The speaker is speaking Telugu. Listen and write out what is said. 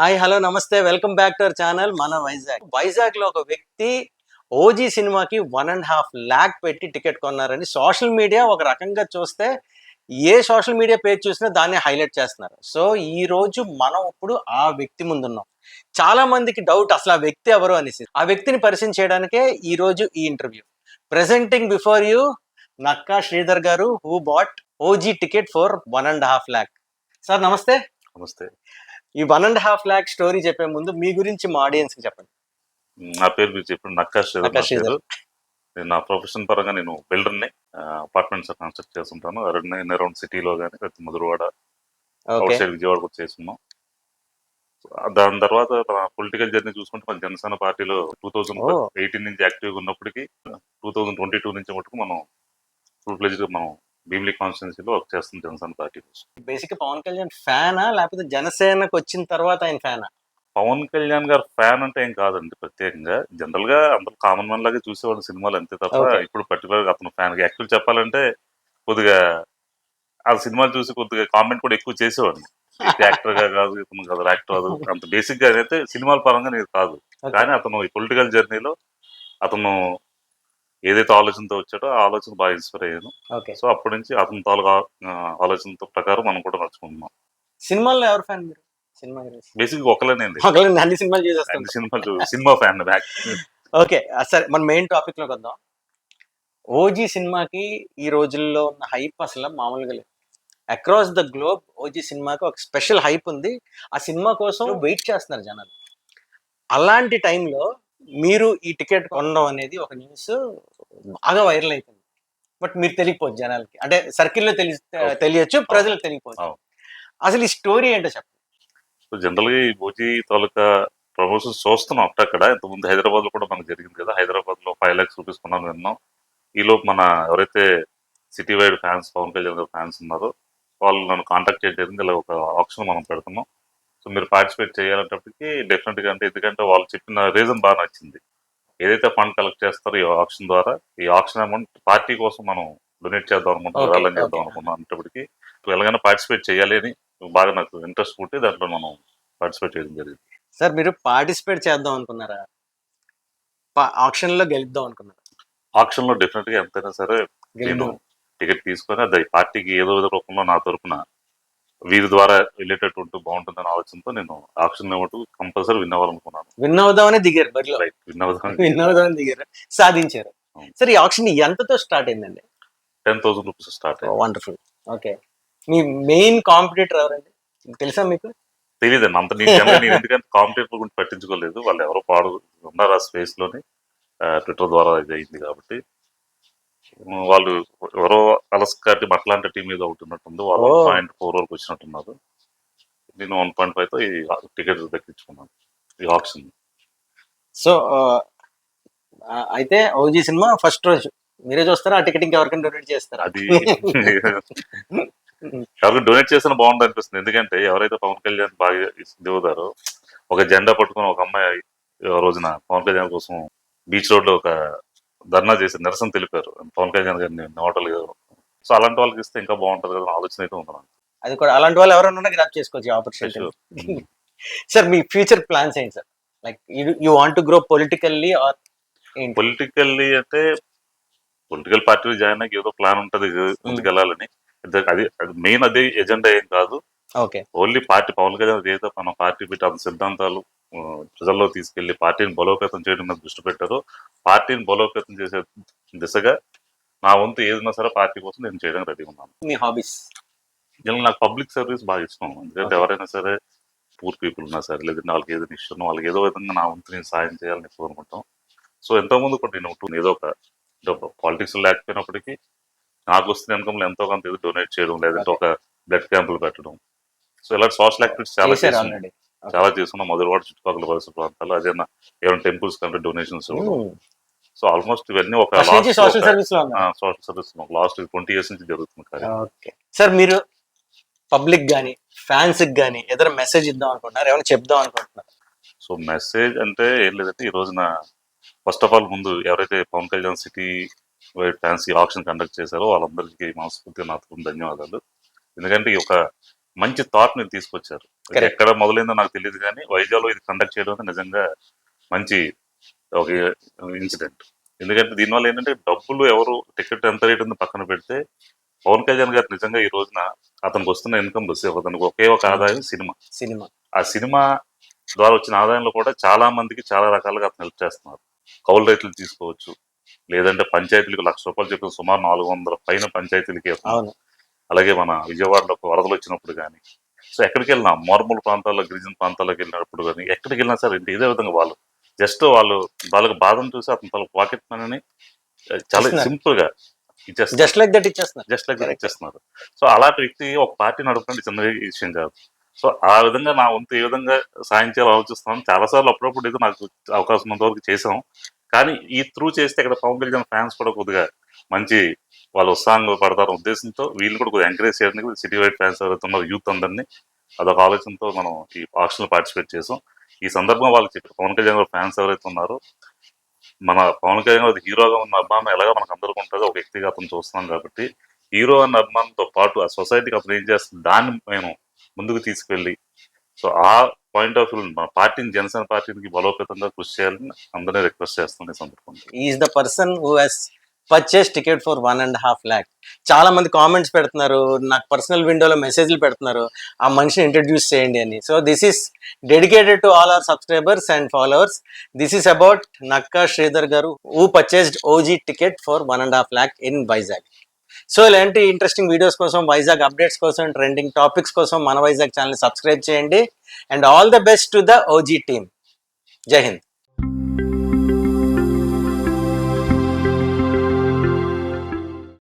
హాయ్ హలో నమస్తే welcome back to our channel మన వైజాగ్ లో ఒక వ్యక్తి ఓజీ సినిమాకి 1.5 lakh పెట్టి టికెట్ కొన్నారని సోషల్ మీడియా ఒక రకంగా చూస్తే ఏ సోషల్ మీడియా పేజ్ చూసినా దాన్ని హైలైట్ చేస్తున్నారు. సో ఈ రోజు మనం ఇప్పుడు ఆ వ్యక్తి ముందున్నాం. చాలా మందికి డౌట్ అసలు ఆ వ్యక్తి ఎవరు అనేసి. ఆ వ్యక్తిని పరిచయం చేయడానికే ఈ రోజు ఈ interview. Presenting before you Nakka Sridhar garu who bought OG ticket for 1.5 lakh. Sir నమస్తే. నమస్తే. ఈ 1.5 lakh స్టోరీ చెప్పే ముందు మీ గురించి మా ఆడియన్స్ కి చెప్పండి. నా పేరు మీరు చెప్పిన నక్కా శ్రీధర్ నా శ్రీధర్. పేరు. నేను నా ప్రొఫెషన్ పరంగా నేను బిల్డర్ని. అపార్ట్మెంట్స్ కన్స్ట్రక్ట్ చేస్తుంటాను అరౌండ్ సిటీలో కానీ లేకపోతే Madhurawada out okay. Side Vijayawada కూడా చేస్తున్నాం. దాని తర్వాత పొలిటికల్ జర్నీ చూసుకుంటే మన జనసేన పార్టీలో ఓ 2018 నుంచి యాక్టివ్గా ఉన్నప్పటికీ 2022 నుంచి మటుకు మనం ఫుల్ ఫ్లెడ్జ్డ్ మనం భీమిలి కాన్స్టిట్యున్సీలో వర్క్ చేస్తుంది జనసేన పార్టీ కోసం. బేసిక్ పవన్ కళ్యాణ్ ఫ్యానా లేకపోతే జనసేనకు వచ్చిన తర్వాత ఆయన ఫ్యానా? పవన్ కళ్యాణ్ గారు ఫ్యాన్ అంటే ఏం కాదండి ప్రత్యేకంగా. జనరల్ గా అందరూ కామన్ మ్యాన్ లాగే చూసేవాడు సినిమాలు అంతే తప్ప ఓకే. ఇప్పుడు పర్టికులర్ గా అతను ఫ్యాన్. యాక్చువల్ చెప్పాలంటే కొద్దిగా ఆ సినిమాలు చూసి కొద్దిగా కామెంట్ కూడా ఎక్కువ చేసేవాడిని. యాక్టర్ గా కాదు, ఇతను కాదు, యాక్టర్ కాదు, అంత బేసిక్ గా అయితే సినిమాల పరంగా నేను కాదు. ఓకే. కానీ అతను ఈ పొలిటికల్ జర్నీలో అతను ఏదైతే ఆలోచనతో వచ్చాడో ఆ ఆలోచన బాగా ఇన్స్పైర్ అయ్యాను. ఓకే. సో అప్పటి నుంచి అతని తాలూకా ఆలోచనతో ప్రకారం మనం కూడా నడుచుకుంటున్నాం. సినిమాల్లో ఎవరు ఫ్యాన్ మీరు? సినిమా గురించి బేసిక్ ఒకళ్ళనేంది ఒకళ్ళని అన్ని సినిమాలు చూసేస్తాం. అన్ని సినిమాలు సినిమా ఫ్యాన్ బ్యాక్. ఓకే. సరే మన మెయిన్ టాపిక్ లోకి వద్దాం. ఓజీ సినిమాకి ఈ రోజుల్లో ఉన్న హైప్ అసలు మామూలుగా లేదు. అక్రాస్ ద గ్లోబ్ ఓజీ సినిమాకి ఒక స్పెషల్ హైప్ ఉంది. ఆ సినిమా కోసం వెయిట్ చేస్తున్నారు జనాలు. అలాంటి టైంలో మీరు ఈ టికెట్ కొనడం అనేది ఒక న్యూస్ బాగా వైరల్ అయిపోయింది. బట్ మీరు తెలియకపోవచ్చు జనాలకి. అంటే సర్కిల్‌లో తెలియచ్చు. ప్రజలకు తెలియకపోవచ్చు. అవును. అసలు ఈ స్టోరీ ఏంటో చెప్పండి. సో జనరల్‌గా ఈ ఓజీ తాలూకా ప్రమోషన్స్ చూస్తున్నాం అక్కడక్కడ. ఇంతకుముందు హైదరాబాద్‌లో కూడా మనకు జరిగింది కదా! హైదరాబాద్‌లో 5 lakhs రూపీస్ కొన్నాను విన్నాం. ఈలోపు మన ఎవరైతే city wide fans Pawan Kalyan గారి ఫ్యాన్స్ ఉన్నారో వాళ్ళు నన్ను కాంటాక్ట్ చేయడం జరిగింది. ఇలా ఒక ఆప్షన్ మనం పెడుతున్నాం. సో మీరు పార్టిసిపేట్ చేయాలనేటప్పటికి డెఫినెట్‌గా అంటే ఎందుకంటే వాళ్ళు చెప్పిన రీజన్ బాగా నచ్చింది. ఏదైతే ఫండ్ కలెక్ట్ చేస్తారో ఈ ఆప్షన్ ద్వారా ఈ ఆప్షన్ అమౌంట్ పార్టీ కోసం మనం డొనేట్ చేద్దాం అనుకుంటాం, ఓకే. విరాళం చేద్దాం ఓకే. అనుకున్నాం అనేటప్పటికి ఎలాగైనా పార్టిసిపేట్ చేయాలి అని బాగా నాకు ఇంట్రెస్ట్ పుట్టి దాంట్లో మనం పార్టిసిపేట్ చేయడం జరిగింది. సార్ మీరు పార్టిసిపేట్ చేద్దాం అనుకున్నారా? ఆక్షన్‌లో గెలుద్దాం అనుకున్నారా? ఆక్షన్‌లో డెఫినెట్‌గా ఎంతైనా సరే నేను గెలుద్దాం. టికెట్ తీసుకొని అది పార్టీకి ఏదో ఏదో రూపంలో నా తరపున వీరి ద్వారా వెళ్ళేటట్టు ఉంటూ బాగుంటుందనే ఆలోచనతో నేను ఆక్షన్‌లో మటుకు కంపల్సరీ విన్ అవ్వాలనుకున్నాను. విన్ అవుదామనే దిగారు బరిలో. రైట్ విన్ అవుదాం. విన్ అవుదామని దిగారు. సాధించారు. అవును. సార్ ఈ ఆక్షన్ ఎంతతో స్టార్ట్ అయిందండి? 10,000 రూపీస్ స్టార్ట్ అయింది. వండర్‌ఫుల్. ఓకే. మీ మెయిన్ కాంపిటీటర్ ఎవరండి? తెలుసా మీకు? తెలీదండి. అంత నేను జనరల్‌గా నేను ఎందుకంటే కాంపిటేటర్ గురించి పట్టించుకోలేదు. వాళ్ళు ఎవరో ఉన్నారు ఆ స్పేస్‌లోని. ట్విట్టర్ ద్వారా ఇది అయింది కాబట్టి. వాళ్ళు ఎవరో అలస్కాటి అట్లాంటి టీం మీద ఒకటి ఉన్నట్టుంది. వాళ్ళు ఓహ్! 1.4 వరకు వచ్చినట్టున్నారు. నేను 1.5తో ఈ టికెట్ దక్కించుకున్నాను ఈ ఆప్షన్. సో అయితే ఓజీ సినిమా ఫస్ట్ రోజు మీరే చూస్తారా? ఆ టికెట్ ఇంకెవరికైనా డొనేట్ చేస్తారా? అది ఎవరికి డొనేట్ చేసినా బాగుంది అనిపిస్తుంది. ఎందుకంటే ఎవరైతే పవన్ కళ్యాణ్ బాగా దిగుతారో ఒక జెండా పట్టుకుని ఒక అమ్మాయి ఆ రోజున పవన్ కళ్యాణ్ కోసం బీచ్ రోడ్ లో ఒక ధర్నా చేసి నిరసన తెలిపారు పవన్ కళ్యాణ్ గారిని హోటల్. సో అలాంటి వాళ్ళకి ఇస్తే ఇంకా బాగుంటది కదా ఆలోచన అయితే ఉంది నాకు. అది కూడా అలాంటి వాళ్ళు ఎవరైనా ఉన్నా గ్రాబ్ చేసుకోవచ్చు ఈ ఆపర్చునిటీ. Sure. సార్ మీ ఫ్యూచర్ ప్లాన్స్ ఏంటి sir? Like you want to grow politically or ఏంటి? పొలిటికల్లీ అంటే పొలిటికల్ పార్టీలో జాయిన్ అయ్యి ఏదో ప్లాన్ ఉంటది ముందుకెళ్ళాలని. అది మెయిన్ అదే ఎజెండా ఏం కాదు. Okay. Only party Pawan Kalyan ఏదో మన పార్టీ పెట్టి అంత సిద్ధాంతాలు ప్రజల్లో తీసుకెళ్లి పార్టీని బలోపేతం చేయడం మీద దృష్టి పెట్టారో పార్టీని బలోపేతం చేసే దిశగా నా వంతు ఏదైనా సరే పార్టీ కోసం నేను చేయడానికి రెడీ ఉన్నాను. మీ హాబీస్? జనరల్ నాకు పబ్లిక్ సర్వీస్ బాగా ఇష్టం. ఎందుకంటే ఎవరైనా సరే పూర్ పీపుల్ ఉన్నా సరే లేదంటే వాళ్ళకి ఏదైనా ఇష్టం వాళ్ళకి ఏదో విధంగా నా వంతు నేను సాయం చేయాలని ఎక్కువ అనుకుంటాం. సో ఎంతోమంది కూడా నేను ఏదో ఒక పాలిటిక్స్ లేకపోయినప్పటికీ నాకు వస్తున్న ఇన్కమ్‌లో ఎంతో కొంత ఏదో డొనేట్ చేయడం లేదంటే ఒక బ్లడ్ క్యాంపులు పెట్టడం. సో ఇలాంటి సోషల్ యాక్టివిటీస్ చాలా చేశారు చేస్తున్నాం. ఆల్రెడీ. చాలా చేస్తున్నాం మధురవాడ చుట్టుపక్కల పరిసర ప్రాంతాల్లో. అదేనా ఏమైనా టెంపుల్స్ కంటే డొనేషన్స్ ఇవ్వడం. సో ఆల్మోస్ట్ ఇవన్నీ ఒక ఫస్ట్ నుంచి సోషల్ సర్వీస్ లో ఉన్నారు. సోషల్ సర్వీస్ లాస్ట్ 20 years నుంచి జరుగుతుంది కార్యక్రమం. ఓకే. సార్ మీరు పబ్లిక్ గాని ఫ్యాన్స్ కి గాని ఏదైనా మెసేజ్ ఇద్దాం అనుకుంటున్నారు? ఏమైనా చెప్దాం అనుకుంటున్నారు? సో మెసేజ్ అంటే ఏం లేదంటే ఈ రోజున ఫస్ట్ ఆఫ్ ఆల్ ముందు ఎవరైతే Pawan Kalyan city wide fans ఈ ఆప్షన్ కండక్ట్ చేశారో వాళ్ళందరికీ మనస్ఫూర్తిగా నా తరపున ధన్యవాదాలు. ఎందుకంటే ఈ ఒక మంచి థాట్ మీరు తీసుకొచ్చారు. ఇది Correct. ఎక్కడ మొదలైందో నాకు తెలియదు కానీ వైజాగ్లో ఇది కండక్ట్ చేయడం అనేది నిజంగా మంచి ఒక ఇన్సిడెంట్. ఎందుకంటే దీనివల్ల ఏంటంటే డబ్బులు ఎవరు టికెట్ ఎంత రేట్ ఉందో పక్కన పెడితే పవన్ కళ్యాణ్ గారు నిజంగా ఈ రోజున అతనికి వస్తున్న ఇన్కమ్ అతనికి ఒకే ఒక ఆదాయం సినిమా. సినిమా ఆ సినిమా ద్వారా వచ్చిన ఆదాయంలో కూడా చాలా మందికి చాలా రకాలుగా అతను హెల్ప్ చేస్తున్నారు. కౌలు రైతులు తీసుకోవచ్చు, లేదంటే పంచాయతీలకు ₹1,00,000 చెప్పిన సుమారు 400 పైన పంచాయతీలకి అతను, అవును. అలాగే మన విజయవాడలో వరదలు వచ్చినప్పుడు కానీ, సో ఎక్కడికి వెళ్ళినా మారుమూల ప్రాంతాల్లో గిరిజన ప్రాంతాల్లోకి వెళ్ళినప్పుడు కానీ ఎక్కడికి వెళ్ళినా సరే ఇదే విధంగా వాళ్ళు జస్ట్ వాళ్ళకి బాధను చూసి అతను తన పాకెట్ మనీని చాలా ఇస్తున్నారు. సింపుల్ గా ఇచ్చేస్తారు. జస్ట్ లైక్ దట్ ఇచ్చేస్తున్నారు. Just like Correct. ఇచ్చేస్తున్నారు. సో అలాంటి వ్యక్తి ఒక పార్టీ నడుపుతుంటే చిన్న విషయం కాదు. సో ఆ విధంగా నా వంతు ఏ విధంగా సాయం చేయాలో ఆలోచిస్తున్నాను. చాలాసార్లు అప్పుడప్పుడు ఏదో నాకు అవకాశం ఉన్నంత వరకు చేసాం. కానీ ఈ త్రూ చేస్తే ఇక్కడ పవన్ కళ్యాణ్ ఫ్యాన్స్ కూడా కొద్దిగా మంచి వాళ్ళు ఉత్సాహంగా పడతారు ఉద్దేశంతో వీళ్ళు కూడా కొద్దిగా ఎంకరేజ్ చేయడానికి సిటీ వైడ్ ఫ్యాన్స్ ఎవరైతే ఉన్నారో యూత్ అందరినీ అదొక ఆలోచనతో మనం ఈ ఆక్షన్లో పార్టిసిపేట్ చేసాం. ఈ సందర్భంగా వాళ్ళకి చెప్పి పవన్ కళ్యాణ్ గారి ఫ్యాన్స్ ఎవరైతే ఉన్నారో మన పవన్ కళ్యాణ్ గారి హీరోగా ఉన్న అభిమానం ఎలాగో మనకు అందరికీ ఉంటుందో ఒక వ్యక్తిగా అతను చూస్తున్నాం కాబట్టి హీరో అన్న అభిమానంతో పాటు ఆ సొసైటీకి అతను ఏం చేస్తుంది దాన్ని మేము ముందుకు తీసుకెళ్ళి సో ఆ పాయింట్ ఆఫ్ వ్యూ మన పార్టీని జనసేన పార్టీకి బలోపేతంగా కృషి చేయాలని అందరినీ రిక్వెస్ట్ చేస్తుంది ఈ సందర్భంగా. Is the person who he's purchase ticket for 1.5 lakh. చాలా మంది కామెంట్స్ పెడుతున్నారు, నాకు పర్సనల్ విండోలో మెసేజ్లు పెడుతున్నారు, ఆ మనిషిని ఇంట్రడ్యూస్ చేయండి అని. So this is dedicated to all our subscribers and followers. This is about Nakka Sridhar garu who purchased OG ticket for 1.5 lakh in Vizag. So ఇలాంటి ఇంట్రెస్టింగ్ వీడియోస్ కోసం, వైజాగ్ అప్డేట్స్ కోసం, ట్రెండింగ్ టాపిక్స్ కోసం మన వైజాగ్ ఛానల్ సబ్స్క్రైబ్ చేయండి. And all the best to the OG team. Jai Hind.